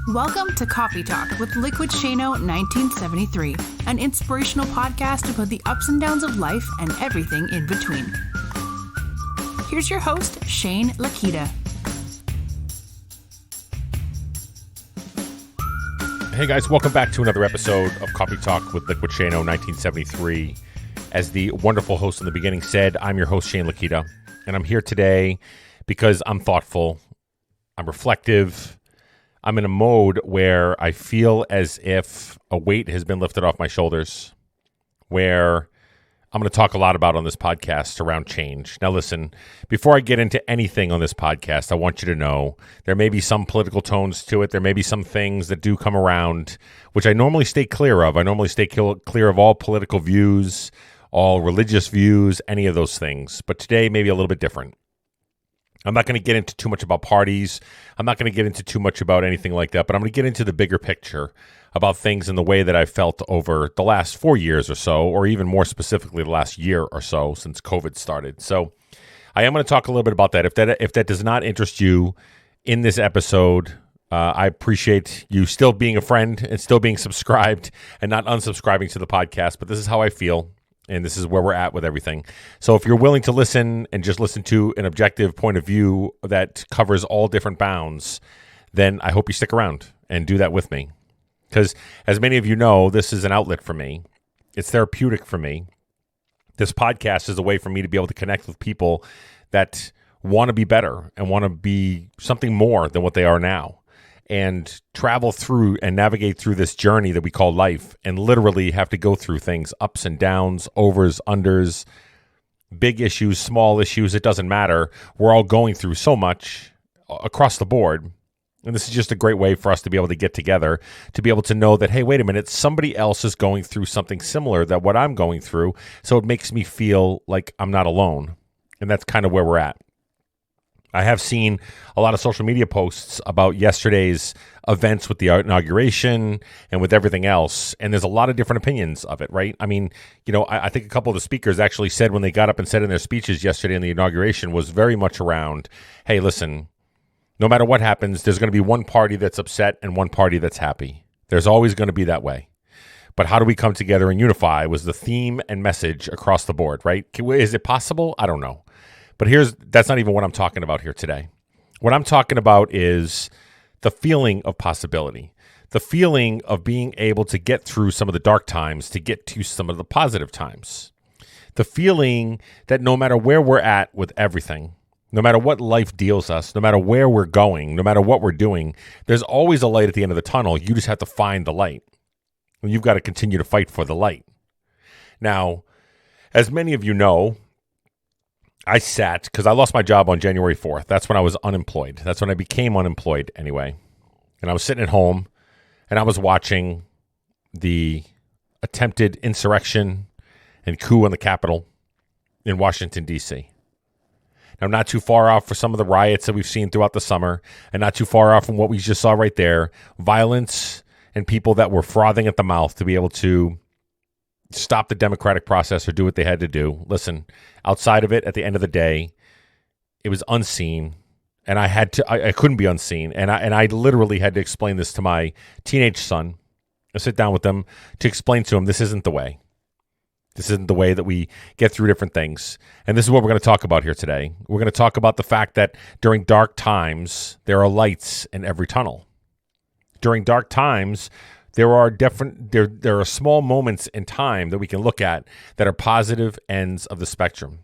Welcome to Coffee Talk with Liquidshano 1973, an inspirational podcast about the ups and downs of life and everything in between. Here's your host, Shane Lakita. Hey guys, welcome back to another episode of Coffee Talk with Liquidshano 1973. As the wonderful host in the beginning said, I'm your host, Shane Lakita, and I'm here today because I'm thoughtful, I'm reflective, I'm in a mode where I feel as if a weight has been lifted off my shoulders, where I'm going to talk a lot about on this podcast around change. Now listen, before I get into anything on this podcast, I want you to know there may be some political tones to it. There may be some things that do come around, which I normally stay clear of. I normally stay clear of all political views, all religious views, any of those things. But today may be a little bit different. I'm not going to get into too much about parties. I'm not going to get into too much about anything like that, but I'm going to get into the bigger picture about things in the way that I've felt over the last 4 years or so, or even more specifically the last year or so since COVID started. So I am going to talk a little bit about that. If that does not interest you in this episode, I appreciate you still being a friend and still being subscribed and not unsubscribing to the podcast, but this is how I feel. And this is where we're at with everything. So if you're willing to listen and just listen to an objective point of view that covers all different bounds, then I hope you stick around and do that with me. Because as many of you know, this is an outlet for me. It's therapeutic for me. This podcast is a way for me to be able to connect with people that want to be better and want to be something more than what they are now, and travel through and navigate through this journey that we call life, and literally have to go through things, ups and downs, overs, unders, big issues, small issues, it doesn't matter. We're all going through so much across the board. And this is just a great way for us to be able to get together, to be able to know that, hey, wait a minute, somebody else is going through something similar to what I'm going through. So it makes me feel like I'm not alone. And that's kind of where we're at. I have seen a lot of social media posts about yesterday's events with the inauguration and with everything else. And there's a lot of different opinions of it, right? I mean, I think a couple of the speakers actually said when they got up and said in their speeches yesterday in the inauguration was very much around, hey, listen, no matter what happens, there's going to be one party that's upset and one party that's happy. There's always going to be that way. But how do we come together and unify was the theme and message across the board, right? Is it possible? I don't know. But that's not even what I'm talking about here today. What I'm talking about is the feeling of possibility, the feeling of being able to get through some of the dark times to get to some of the positive times, the feeling that no matter where we're at with everything, no matter what life deals us, no matter where we're going, no matter what we're doing, there's always a light at the end of the tunnel. You just have to find the light. And you've got to continue to fight for the light. Now, as many of you know, I sat, because I lost my job on January 4th. That's when I was unemployed. That's when I became unemployed anyway. And I was sitting at home, and I was watching the attempted insurrection and coup on the Capitol in Washington, D.C. Now, not too far off for some of the riots that we've seen throughout the summer, and not too far off from what we just saw right there, violence and people that were frothing at the mouth to be able to stop the democratic process or do what they had to do. Listen, outside of it, at the end of the day, it was unseen, and I couldn't be unseen, and I literally had to explain this to my teenage son. I sit down with him to explain to him this isn't the way. This isn't the way that we get through different things. And this is what we're going to talk about here today. We're going to talk about the fact that during dark times, there are lights in every tunnel. During dark times, there are small moments in time that we can look at that are positive ends of the spectrum.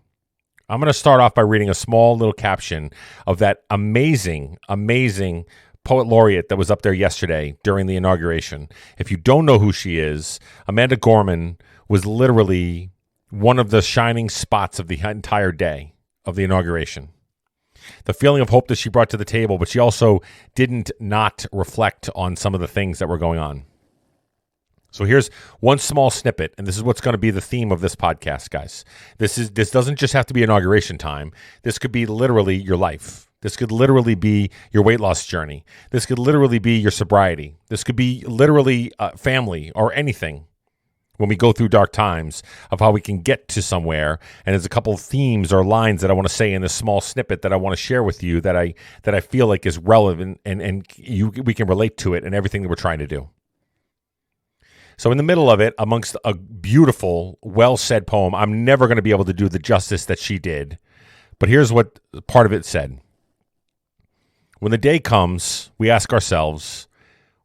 I'm going to start off by reading a small little caption of that amazing, amazing poet laureate that was up there yesterday during the inauguration. If you don't know who she is, Amanda Gorman was literally one of the shining spots of the entire day of the inauguration. The feeling of hope that she brought to the table, but she also didn't not reflect on some of the things that were going on. So here's one small snippet, and this is what's going to be the theme of this podcast, guys. This doesn't just have to be inauguration time. This could be literally your life. This could literally be your weight loss journey. This could literally be your sobriety. This could be literally family or anything. when we go through dark times, of how we can get to somewhere. And there's a couple of themes or lines that I want to say in this small snippet that I want to share with you that I feel like is relevant and we can relate to it in everything that we're trying to do. So in the middle of it, amongst a beautiful, well-said poem, I'm never going to be able to do the justice that she did. But here's what part of it said. When the day comes, we ask ourselves,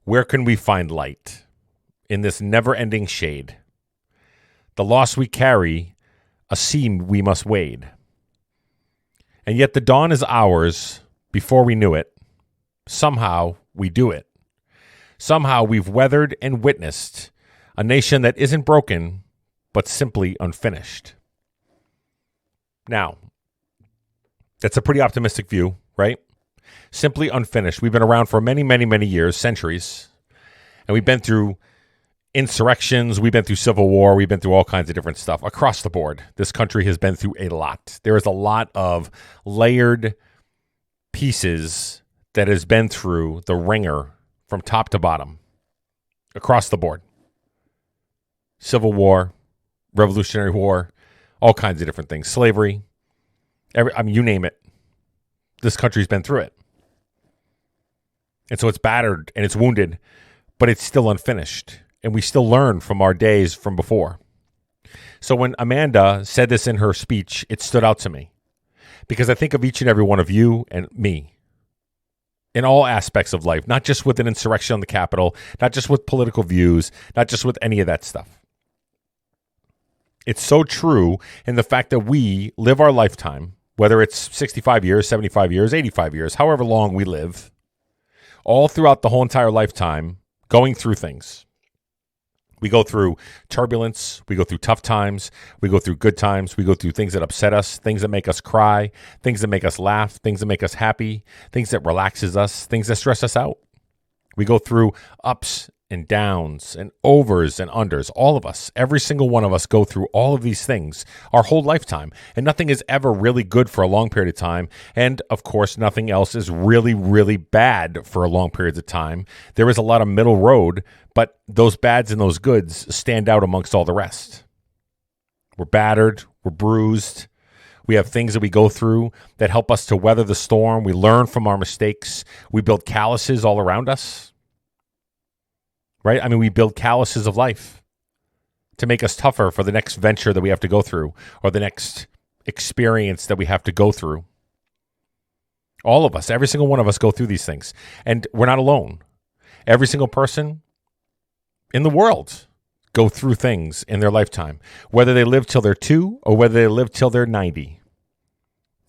where can we find light in this never-ending shade? The loss we carry, a seam we must wade. And yet the dawn is ours before we knew it. Somehow we do it. Somehow we've weathered and witnessed a nation that isn't broken, but simply unfinished. Now, that's a pretty optimistic view, right? Simply unfinished. We've been around for many, many, many years, centuries, and we've been through insurrections, we've been through civil war, we've been through all kinds of different stuff across the board. This country has been through a lot. There is a lot of layered pieces that has been through the ringer from top to bottom across the board. Civil war, Revolutionary War, all kinds of different things. Slavery, you name it. This country's been through it. And so it's battered and it's wounded, but it's still unfinished. And we still learn from our days from before. So when Amanda said this in her speech, it stood out to me. Because I think of each and every one of you and me in all aspects of life, not just with an insurrection on the Capitol, not just with political views, not just with any of that stuff. It's so true in the fact that we live our lifetime, whether it's 65 years, 75 years, 85 years, however long we live, all throughout the whole entire lifetime, going through things. We go through turbulence, we go through tough times, we go through good times, we go through things that upset us, things that make us cry, things that make us laugh, things that make us happy, things that relaxes us, things that stress us out. We go through ups and downs and overs and unders. All of us, every single one of us go through all of these things our whole lifetime. And nothing is ever really good for a long period of time. And of course, nothing else is really, really bad for a long period of time. There is a lot of middle road, but those bads and those goods stand out amongst all the rest. We're battered, we're bruised. We have things that we go through that help us to weather the storm. We learn from our mistakes. We build calluses all around us. Right? I mean, we build calluses of life to make us tougher for the next venture that we have to go through or the next experience that we have to go through. All of us, every single one of us go through these things. And we're not alone. Every single person in the world go through things in their lifetime, whether they live till they're 2 or whether they live till they're 90.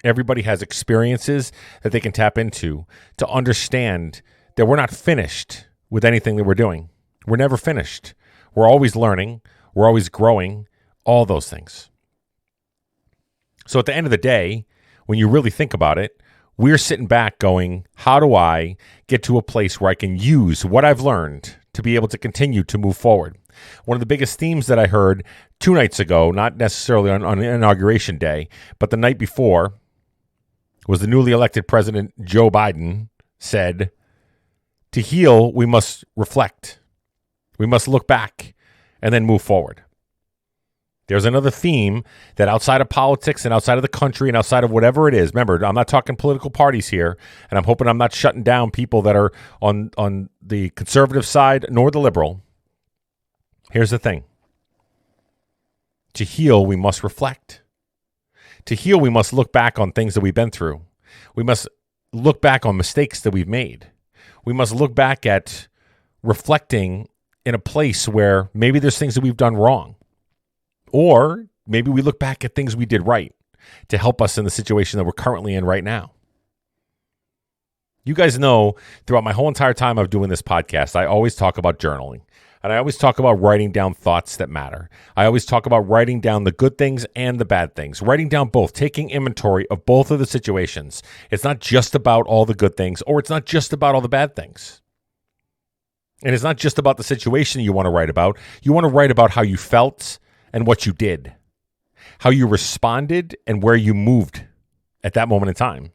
Everybody has experiences that they can tap into to understand that we're not finished with anything that we're doing. We're never finished. We're always learning. We're always growing. All those things. So at the end of the day, when you really think about it, we're sitting back going, how do I get to a place where I can use what I've learned to be able to continue to move forward? One of the biggest themes that I heard 2 nights ago, not necessarily on Inauguration Day, but the night before, was the newly elected President Joe Biden said, to heal, we must reflect. We must look back and then move forward. There's another theme that outside of politics and outside of the country and outside of whatever it is, remember, I'm not talking political parties here, and I'm hoping I'm not shutting down people that are on the conservative side nor the liberal. Here's the thing. To heal, we must reflect. To heal, we must look back on things that we've been through. We must look back on mistakes that we've made. We must look back at reflecting in a place where maybe there's things that we've done wrong. Or maybe we look back at things we did right to help us in the situation that we're currently in right now. You guys know throughout my whole entire time of doing this podcast, I always talk about journaling. And I always talk about writing down thoughts that matter. I always talk about writing down the good things and the bad things. Writing down both, taking inventory of both of the situations. It's not just about all the good things, or it's not just about all the bad things. And it's not just about the situation you want to write about. You want to write about how you felt and what you did. How you responded and where you moved at that moment in time.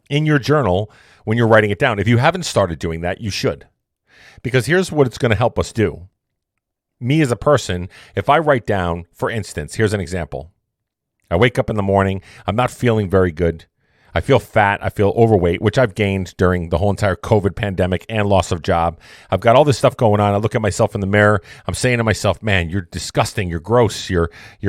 In your journal, when you're writing it down. If you haven't started doing that, you should. Because here's what it's going to help us do. me as a person, if I write down, for instance, here's an example. I wake up in the morning. I'm not feeling very good. I feel fat. I feel overweight, which I've gained during the whole entire COVID pandemic and loss of job. I've got all this stuff going on. I look at myself in the mirror. I'm saying to myself, man, you're disgusting. You're gross. You're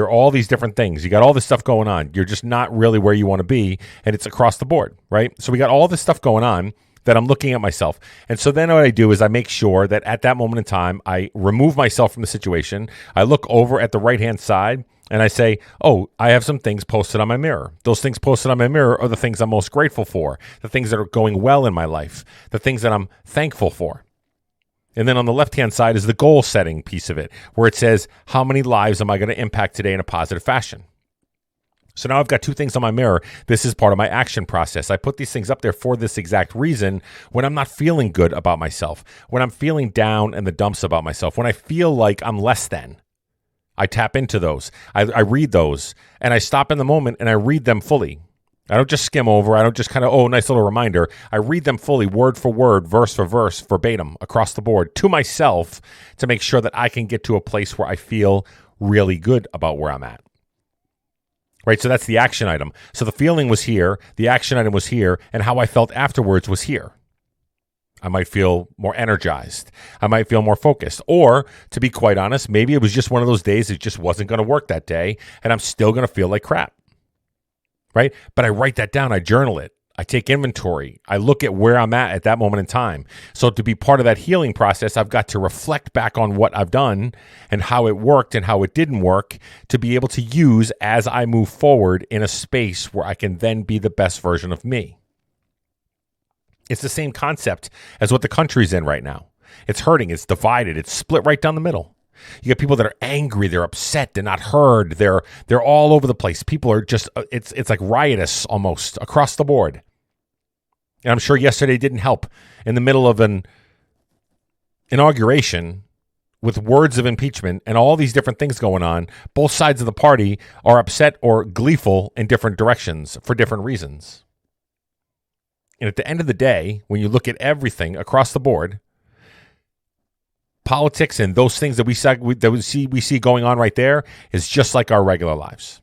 all these different things. You got all this stuff going on. You're just not really where you want to be. And it's across the board, right? So we got all this stuff going on that I'm looking at myself. And so then what I do is I make sure that at that moment in time, I remove myself from the situation. I look over at the right-hand side and I say, oh, I have some things posted on my mirror. Those things posted on my mirror are the things I'm most grateful for, the things that are going well in my life, the things that I'm thankful for. And then on the left-hand side is the goal-setting piece of it, where it says, how many lives am I going to impact today in a positive fashion? So now I've got two things on my mirror. This is part of my action process. I put these things up there for this exact reason when I'm not feeling good about myself, when I'm feeling down in the dumps about myself, when I feel like I'm less than. I tap into those. I read those, and I stop in the moment and I read them fully. I don't just skim over. I don't just kind of, oh, nice little reminder. I read them fully, word for word, verse for verse, verbatim, across the board, to myself to make sure that I can get to a place where I feel really good about where I'm at. Right, so that's the action item. So the feeling was here, the action item was here, and how I felt afterwards was here. I might feel more energized. I might feel more focused. Or, to be quite honest, maybe it was just one of those days it just wasn't going to work that day, and I'm still going to feel like crap. Right? But I write that down. I journal it. I take inventory. I look at where I'm at that moment in time. So to be part of that healing process, I've got to reflect back on what I've done and how it worked and how it didn't work to be able to use as I move forward in a space where I can then be the best version of me. It's the same concept as what the country's in right now. It's hurting. It's divided. It's split right down the middle. You got people that are angry. They're upset. They're not heard. They're all over the place. People are just, it's like riotous almost across the board. And I'm sure yesterday didn't help. In the middle of an inauguration with words of impeachment and all these different things going on, both sides of the party are upset or gleeful in different directions for different reasons. And at the end of the day, when you look at everything across the board, politics and those things that we see going on right there is just like our regular lives.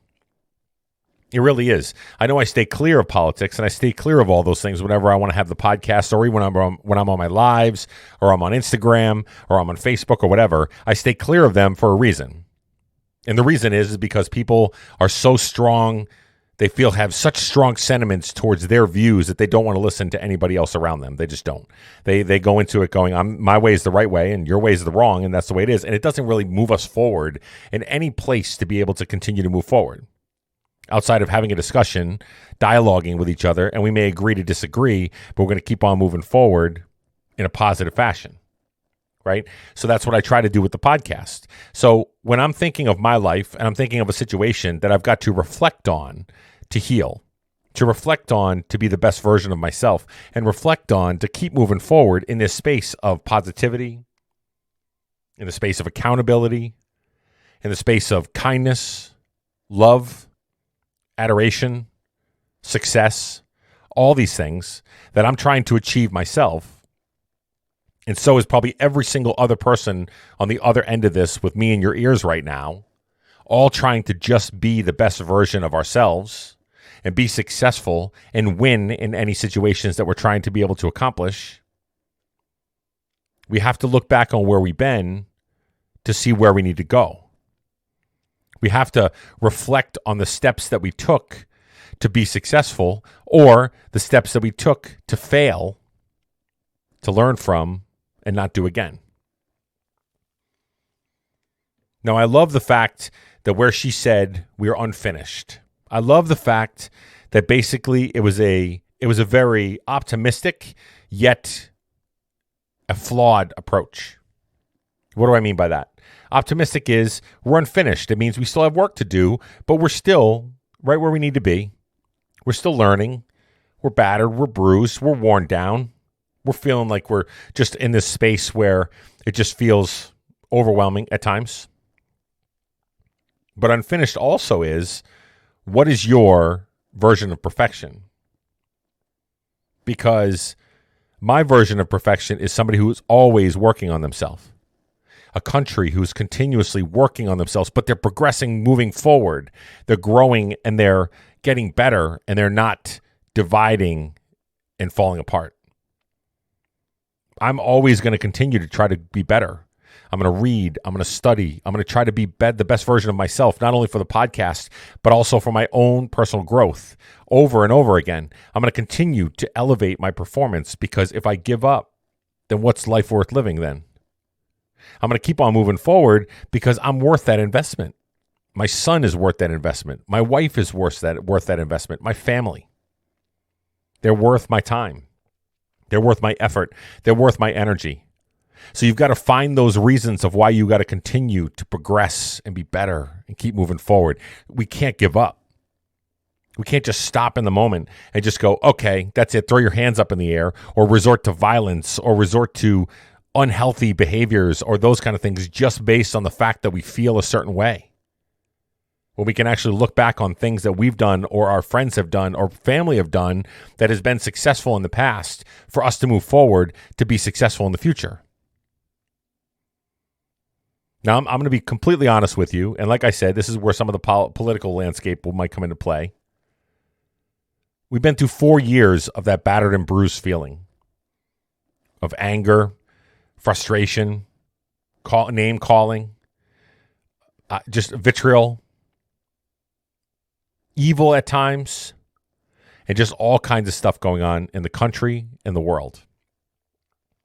It really is. I know I stay clear of politics and I stay clear of all those things whenever I want to have the podcast or even when I'm on my lives or I'm on Instagram or I'm on Facebook or whatever. I stay clear of them for a reason. And the reason is because people are so strong. They have such strong sentiments towards their views that they don't want to listen to anybody else around them. They just don't. They go into it going, my way is the right way and your way is the wrong, and that's the way it is. And it doesn't really move us forward in any place to be able to continue to move forward. Outside of having a discussion, dialoguing with each other, and we may agree to disagree, but we're going to keep on moving forward in a positive fashion. Right? So that's what I try to do with the podcast. So when I'm thinking of my life and I'm thinking of a situation that I've got to reflect on to heal, to reflect on to be the best version of myself, and reflect on to keep moving forward in this space of positivity, in the space of accountability, in the space of kindness, love, adoration, success, all these things that I'm trying to achieve myself. And so is probably every single other person on the other end of this with me in your ears right now, all trying to just be the best version of ourselves and be successful and win in any situations that we're trying to be able to accomplish. We have to look back on where we've been to see where we need to go. We have to reflect on the steps that we took to be successful or the steps that we took to fail, to learn from, and not do again. Now, I love the fact that where she said we are unfinished. I love the fact that basically it was a very optimistic yet a flawed approach. What do I mean by that? Optimistic is we're unfinished. It means we still have work to do, but we're still right where we need to be. We're still learning. We're battered. We're bruised. We're worn down. We're feeling like we're just in this space where it just feels overwhelming at times. But unfinished also is, what is your version of perfection? Because my version of perfection is somebody who is always working on themselves. a country who's continuously working on themselves, but they're progressing, moving forward. They're growing and they're getting better, and they're not dividing and falling apart. I'm always going to continue to try to be better. I'm going to read. I'm going to study. I'm going to try to be the best version of myself, not only for the podcast, but also for my own personal growth over and over again. I'm going to continue to elevate my performance, because if I give up, then what's life worth living then? I'm going to keep on moving forward because I'm worth that investment. My son is worth that investment. My wife is worth that investment. My family. They're worth my time. They're worth my effort. They're worth my energy. So you've got to find those reasons of why you got to continue to progress and be better and keep moving forward. We can't give up. We can't just stop in the moment and just go, okay, that's it. Throw your hands up in the air, or resort to violence, or resort to unhealthy behaviors, or those kind of things, just based on the fact that we feel a certain way. When we can actually look back on things that we've done, or our friends have done, or family have done that has been successful in the past, for us to move forward to be successful in the future. Now, I'm going to be completely honest with you. And like I said, this is where some of the political landscape might come into play. We've been through 4 years of that battered and bruised feeling of anger, frustration, name calling, just vitriol, evil at times, and just all kinds of stuff going on in the country and the world.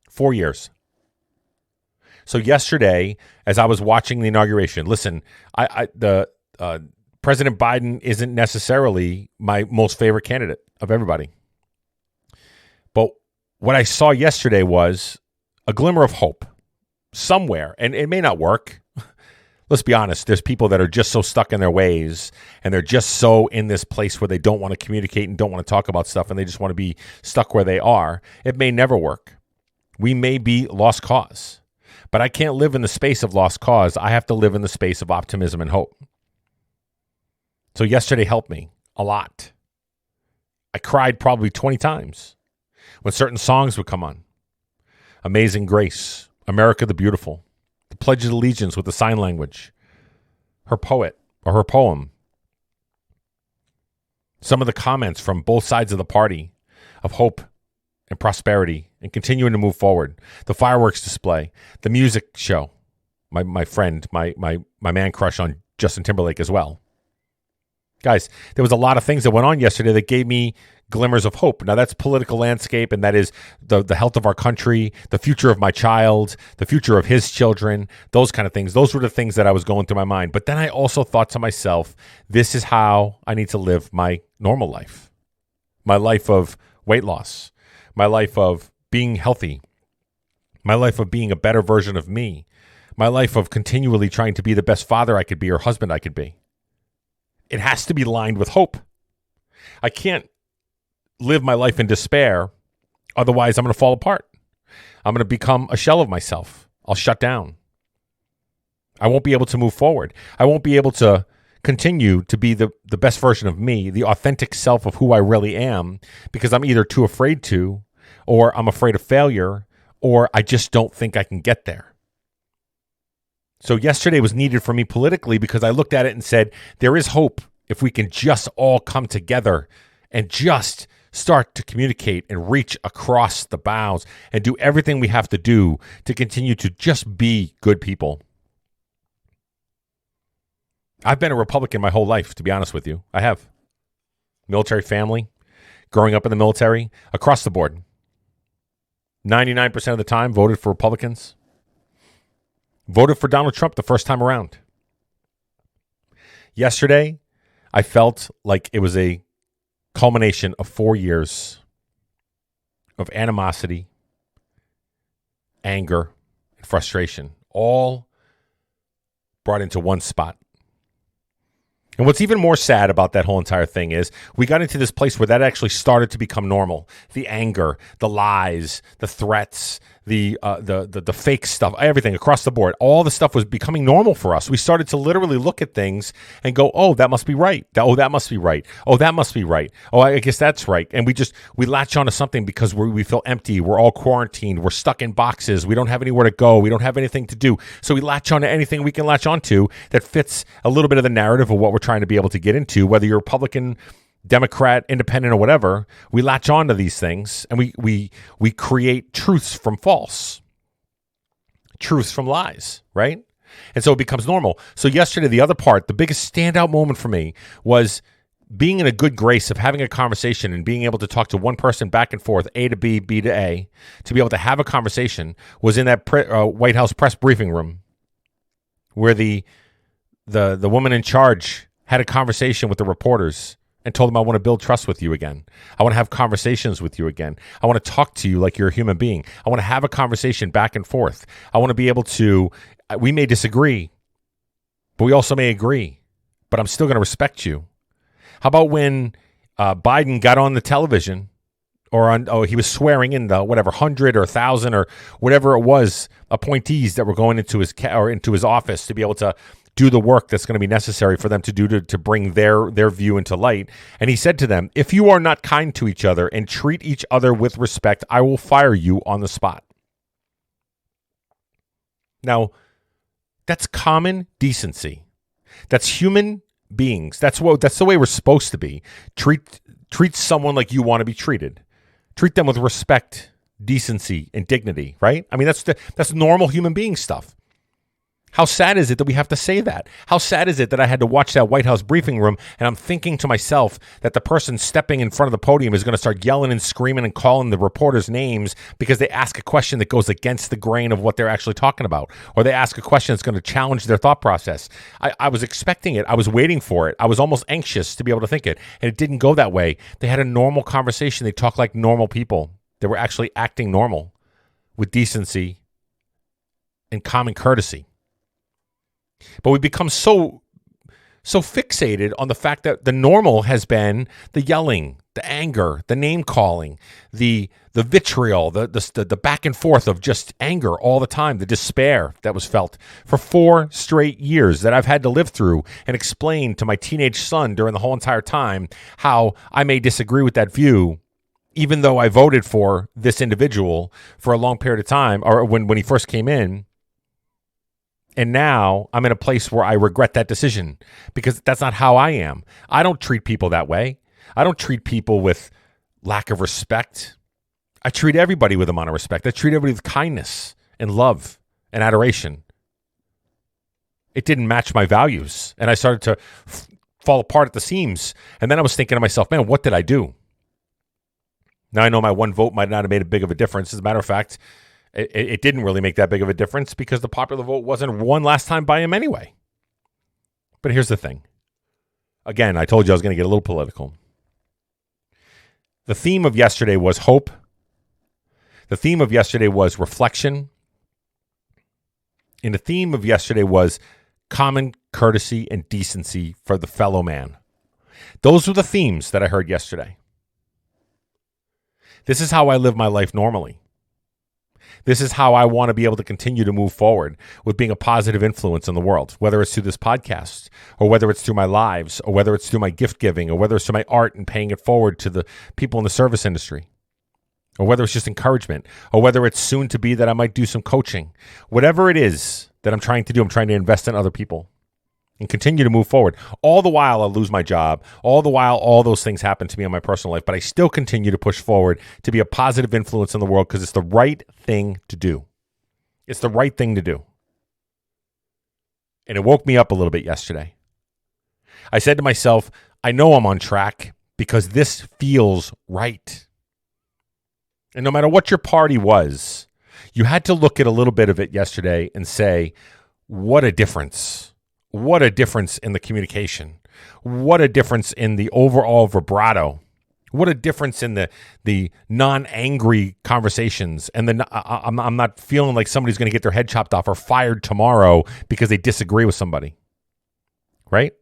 4 years. So yesterday, as I was watching the inauguration, listen, President Biden isn't necessarily my most favorite candidate of everybody. But what I saw yesterday was a glimmer of hope somewhere, and it may not work. Let's be honest. There's people that are just so stuck in their ways, and they're just so in this place where they don't want to communicate and don't want to talk about stuff, and they just want to be stuck where they are. It may never work. We may be lost cause. But I can't live in the space of lost cause. I have to live in the space of optimism and hope. So yesterday helped me a lot. I cried probably 20 times when certain songs would come on. Amazing Grace, America the Beautiful, the Pledge of Allegiance with the sign language, her poet or her poem. Some of the comments from both sides of the party of hope and prosperity and continuing to move forward. The fireworks display, the music show. My friend, my man crush on Justin Timberlake as well. Guys, there was a lot of things that went on yesterday that gave me glimmers of hope. Now that's political landscape, and that is the health of our country, the future of my child, the future of his children, those kind of things. Those were the things that I was going through my mind. But then I also thought to myself, this is how I need to live my normal life. My life of weight loss. My life of being healthy, my life of being a better version of me, my life of continually trying to be the best father I could be or husband I could be. It has to be lined with hope. I can't live my life in despair. Otherwise, I'm going to fall apart. I'm going to become a shell of myself. I'll shut down. I won't be able to move forward. I won't be able to continue to be the best version of me, the authentic self of who I really am, because I'm either too afraid to, or I'm afraid of failure, or I just don't think I can get there. So yesterday was needed for me politically, because I looked at it and said, there is hope if we can just all come together and just start to communicate and reach across the bounds and do everything we have to do to continue to just be good people. I've been a Republican my whole life, to be honest with you. I have. Military family, growing up in the military, across the board. 99% of the time voted for Republicans. Voted for Donald Trump the first time around. Yesterday, I felt like it was a culmination of 4 years of animosity, anger, and frustration, all brought into one spot. And what's even more sad about that whole entire thing is we got into this place where that actually started to become normal. The anger, the lies, the threats, the fake stuff, everything across the board. All the stuff was becoming normal for us. We started to literally look at things and go, oh, that must be right. Oh, that must be right. Oh, that must be right. Oh, I guess that's right. And we latch onto something because we feel empty. We're all quarantined. We're stuck in boxes. We don't have anywhere to go. We don't have anything to do. So we latch onto anything we can latch onto that fits a little bit of the narrative of what we're trying to be able to get into, whether you're Republican, Democrat, independent, or whatever. We latch on to these things and we create truths from false, truths from lies, right? And so it becomes normal. So yesterday, the other part, the biggest standout moment for me was being in a good grace of having a conversation and being able to talk to one person back and forth, A to B, B to A, to be able to have a conversation was in that White House press briefing room where the woman in charge had a conversation with the reporters and told them, I want to build trust with you again. I want to have conversations with you again. I want to talk to you like you're a human being. I want to have a conversation back and forth. I want to be able to, we may disagree, but we also may agree, but I'm still going to respect you. How about when Biden got on the television he was swearing in the 100 or 1,000 or whatever it was, appointees that were going into his office to be able to do the work that's going to be necessary for them to do to bring their view into light. And he said to them, if you are not kind to each other and treat each other with respect, I will fire you on the spot. Now, that's common decency. That's human beings. That's the way we're supposed to be. Treat someone like you want to be treated. Treat them with respect, decency, and dignity, right? I mean, that's normal human being stuff. How sad is it that we have to say that? How sad is it that I had to watch that White House briefing room and I'm thinking to myself that the person stepping in front of the podium is going to start yelling and screaming and calling the reporters names because they ask a question that goes against the grain of what they're actually talking about, or they ask a question that's going to challenge their thought process. I was expecting it. I was waiting for it. I was almost anxious to be able to think it, and it didn't go that way. They had a normal conversation. They talked like normal people. They were actually acting normal with decency and common courtesy. But we become so fixated on the fact that the normal has been the yelling, the anger, the name calling, the vitriol, the back and forth of just anger all the time, the despair that was felt for 4 straight years that I've had to live through and explain to my teenage son during the whole entire time how I may disagree with that view, even though I voted for this individual for a long period of time, or when he first came in. And now I'm in a place where I regret that decision because that's not how I am. I don't treat people that way. I don't treat people with lack of respect. I treat everybody with amount of respect. I treat everybody with kindness and love and adoration. It didn't match my values, and I started to fall apart at the seams. And then I was thinking to myself, man, what did I do? Now I know my one vote might not have made a big of a difference. As a matter of fact, it didn't really make that big of a difference because the popular vote wasn't won last time by him anyway. But here's the thing. Again, I told you I was going to get a little political. The theme of yesterday was hope. The theme of yesterday was reflection. And the theme of yesterday was common courtesy and decency for the fellow man. Those were the themes that I heard yesterday. This is how I live my life normally. This is how I want to be able to continue to move forward with being a positive influence in the world, whether it's through this podcast or whether it's through my lives or whether it's through my gift giving or whether it's through my art and paying it forward to the people in the service industry, or whether it's just encouragement, or whether it's soon to be that I might do some coaching. Whatever it is that I'm trying to do, I'm trying to invest in other people and continue to move forward. All the while I'll lose my job. All the while all those things happen to me in my personal life, but I still continue to push forward to be a positive influence in the world because it's the right thing to do. It's the right thing to do. And it woke me up a little bit yesterday. I said to myself, I know I'm on track because this feels right. And no matter what your party was, you had to look at a little bit of it yesterday and say, what a difference. What a difference in the communication. What a difference in the overall vibrato. What a difference in the non-angry conversations. And I'm not feeling like somebody's going to get their head chopped off or fired tomorrow because they disagree with somebody. Right?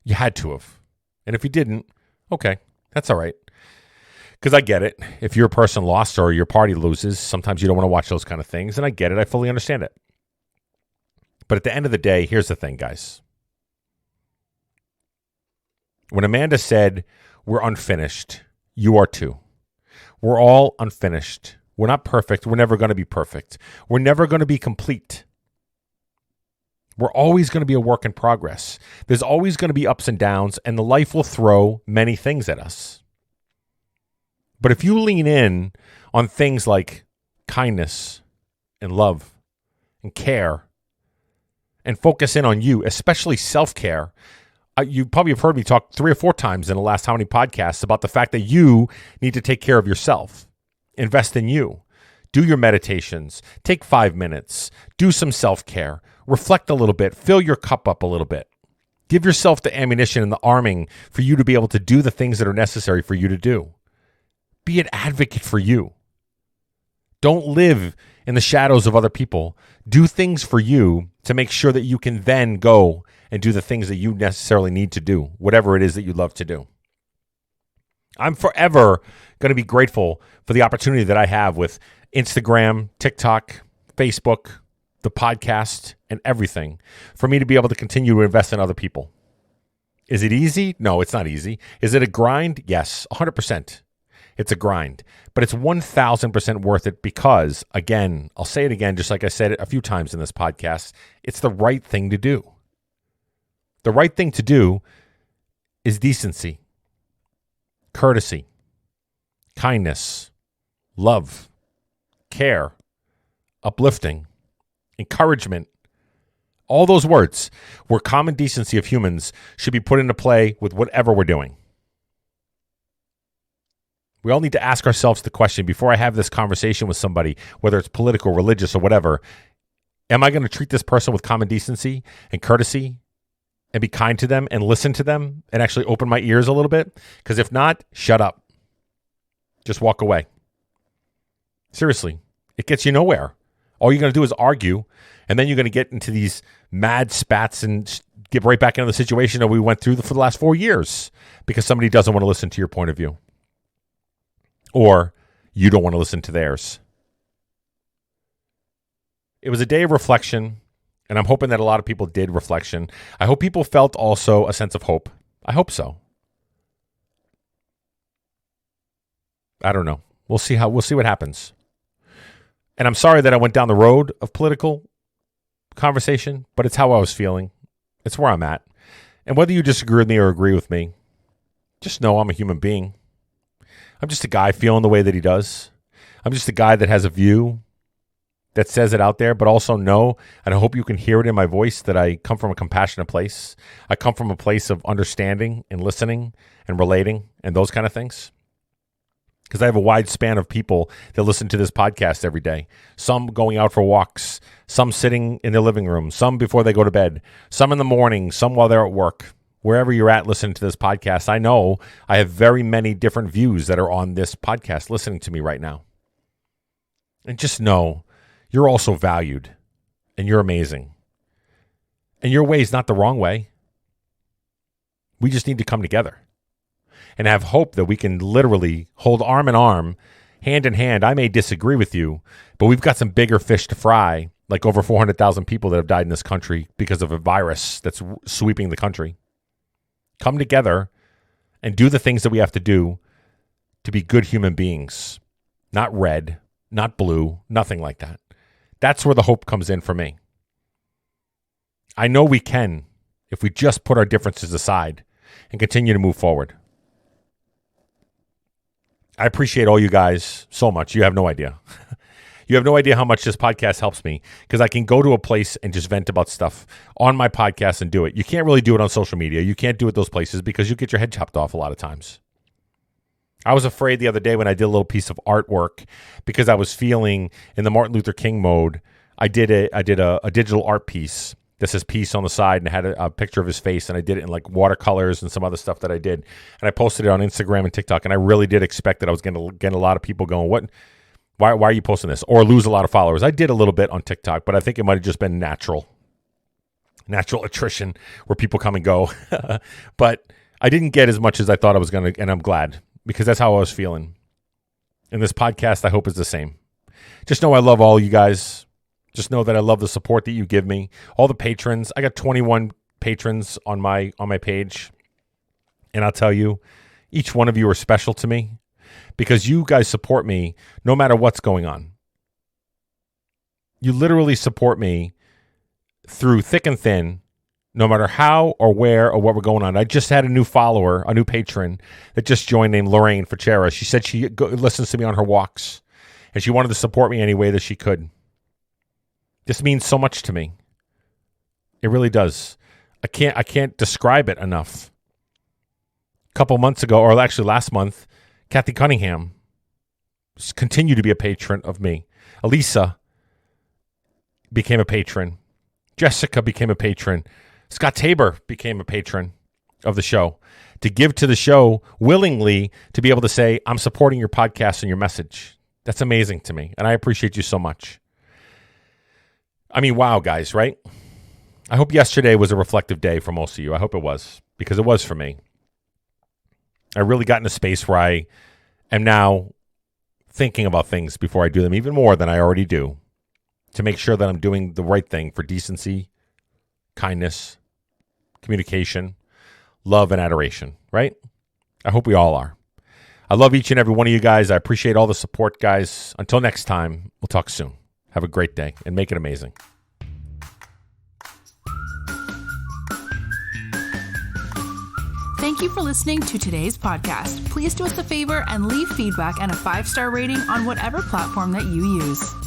You had to have. And if you didn't, okay, that's all right. Because I get it. If your person lost or your party loses, sometimes you don't want to watch those kind of things. And I get it. I fully understand it. But at the end of the day, here's the thing, guys. When Amanda said, we're unfinished, you are too. We're all unfinished. We're not perfect. We're never going to be perfect. We're never going to be complete. We're always going to be a work in progress. There's always going to be ups and downs, and the life will throw many things at us. But if you lean in on things like kindness and love and care and focus in on you, especially self-care, you probably have heard me talk 3 or 4 times in the last how many podcasts about the fact that you need to take care of yourself. Invest in you. Do your meditations. Take 5 minutes. Do some self-care. Reflect a little bit. Fill your cup up a little bit. Give yourself the ammunition and the arming for you to be able to do the things that are necessary for you to do. Be an advocate for you. Don't live in the shadows of other people. Do things for you to make sure that you can then go and do the things that you necessarily need to do, whatever it is that you love to do. I'm forever going to be grateful for the opportunity that I have with Instagram, TikTok, Facebook, the podcast, and everything for me to be able to continue to invest in other people. Is it easy? No, it's not easy. Is it a grind? Yes, 100%. It's a grind, but it's 1,000% worth it because, again, I'll say it again, just like I said it a few times in this podcast, it's the right thing to do. The right thing to do is decency, courtesy, kindness, love, care, uplifting, encouragement. All those words where common decency of humans should be put into play with whatever we're doing. We all need to ask ourselves the question before I have this conversation with somebody, whether it's political, religious, or whatever, am I going to treat this person with common decency and courtesy and be kind to them and listen to them and actually open my ears a little bit? Because if not, shut up. Just walk away. Seriously, it gets you nowhere. All you're going to do is argue, and then you're going to get into these mad spats and get right back into the situation that we went through for the last 4 years because somebody doesn't want to listen to your point of view. Or you don't want to listen to theirs. It was a day of reflection, and I'm hoping that a lot of people did reflection. I hope people felt also a sense of hope. I hope so. I don't know. We'll see what happens. And I'm sorry that I went down the road of political conversation, but it's how I was feeling. It's where I'm at. And whether you disagree with me or agree with me, just know I'm a human being. I'm just a guy feeling the way that he does. I'm just a guy that has a view that says it out there, but also know, and I hope you can hear it in my voice, that I come from a compassionate place. I come from a place of understanding and listening and relating and those kind of things. Because I have a wide span of people that listen to this podcast every day. Some going out for walks, some sitting in their living room, some before they go to bed, some in the morning, some while they're at work. Wherever you're at listening to this podcast, I know I have very many different views that are on this podcast listening to me right now. And just know you're also valued and you're amazing. And your way is not the wrong way. We just need to come together and have hope that we can literally hold arm in arm, hand in hand. I may disagree with you, but we've got some bigger fish to fry, like over 400,000 people that have died in this country because of a virus that's sweeping the country. Come together and do the things that we have to do to be good human beings. Not red, not blue, nothing like that. That's where the hope comes in for me. I know we can if we just put our differences aside and continue to move forward. I appreciate all you guys so much. You have no idea. You have no idea how much this podcast helps me because I can go to a place and just vent about stuff on my podcast and do it. You can't really do it on social media. You can't do it those places because you get your head chopped off a lot of times. I was afraid the other day when I did a little piece of artwork because I was feeling in the Martin Luther King mode. I did a digital art piece that says peace on the side and it had a picture of his face, and I did it in like watercolors and some other stuff that I did. And I posted it on Instagram and TikTok, and I really did expect that I was going to get a lot of people going, what? Why are you posting this? Or lose a lot of followers. I did a little bit on TikTok, but I think it might have just been natural attrition where people come and go. But I didn't get as much as I thought I was going to, and I'm glad because that's how I was feeling. And this podcast, I hope, is the same. Just know I love all you guys. Just know that I love the support that you give me. All the patrons. I got 21 patrons on my page. And I'll tell you, each one of you are special to me because you guys support me no matter what's going on. You literally support me through thick and thin, no matter how or where or what we're going on. I just had a new follower, a new patron that just joined named Lorraine Fachera. She said she listens to me on her walks, and she wanted to support me any way that she could. This means so much to me. It really does. I can't describe it enough. A couple months ago, or actually last month, Kathy Cunningham continued to be a patron of me. Elisa became a patron. Jessica became a patron. Scott Tabor became a patron of the show to give to the show willingly, to be able to say, I'm supporting your podcast and your message. That's amazing to me, and I appreciate you so much. I mean, wow, guys, right? I hope yesterday was a reflective day for most of you. I hope it was, because it was for me. I really got in a space where I am now thinking about things before I do them, even more than I already do, to make sure that I'm doing the right thing for decency, kindness, communication, love, and adoration, right? I hope we all are. I love each and every one of you guys. I appreciate all the support, guys. Until next time, we'll talk soon. Have a great day and make it amazing. Thank you for listening to today's podcast. Please do us a favor and leave feedback and a 5-star rating on whatever platform that you use.